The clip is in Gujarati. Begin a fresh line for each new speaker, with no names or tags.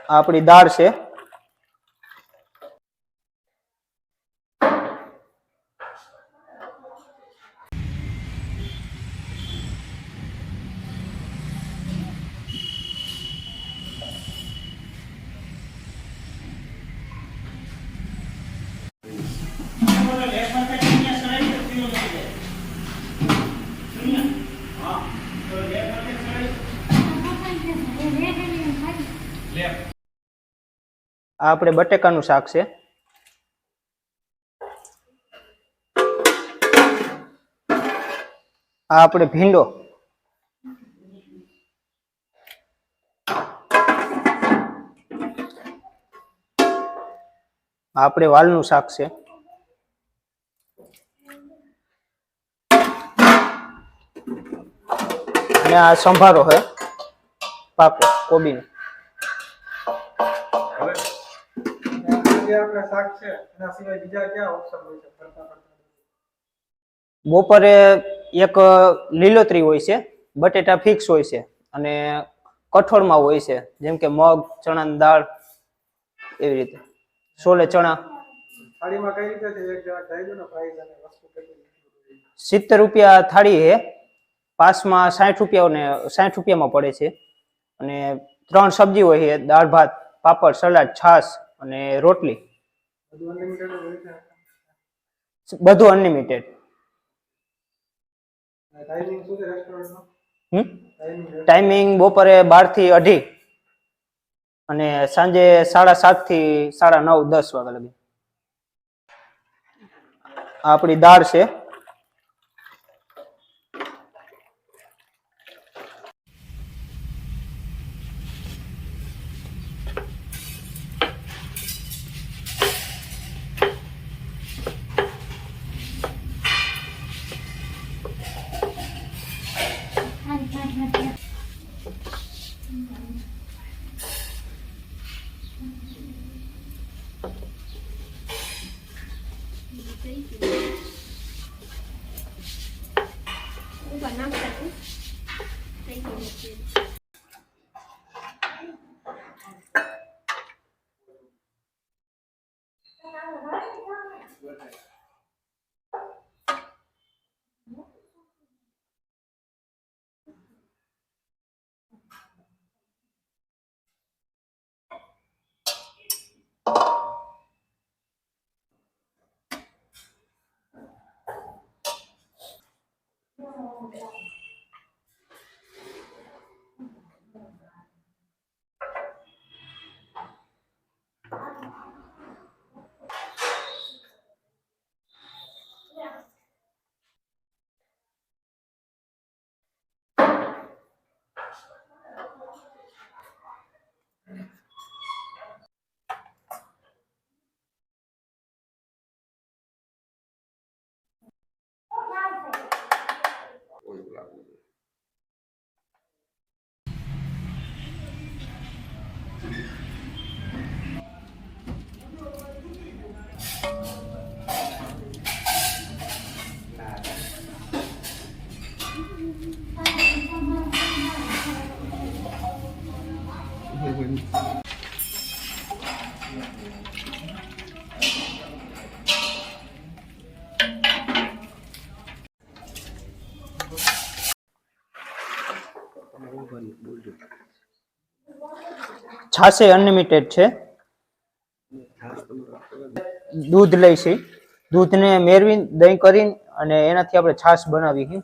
આપણી દાળ છે. આ આપણે બટેકાનું શાક છે. આ આપણે ભીંડો. આ આપણે વાલનું શાક છે. અને આ સંભારો છે પાકો કોબીનો. બપોરે એક લીલોતરી હોય છે, બટેટા ફિક્સ હોય છે અને કઠોળમાં હોય છે, જેમ કે મગ, ચણાની દાળ, એવી રીતે. છોલે ચણા 70 રૂપિયા થાળી છે. પાસમાં 60 રૂપિયા ને 60 રૂપિયામાં પડે છે. અને 3 સબ્જી હોય છે, દાળ ભાત, પાપડ, સલાડ, છાશ અને રોટલી. બધું અનલિમિટેડ. ટાઈમિંગ બપોરે 12 થી 2:30 અને સાંજે 7:30 થી 9:30 10 વાગ્યા લગી. આપણી દાળ છે. છાશ અનલિમિટેડ છે. દૂધ લઈ છે, દૂધને મેળવી દહીં કરીને અને એનાથી આપણે છાશ બનાવી છે.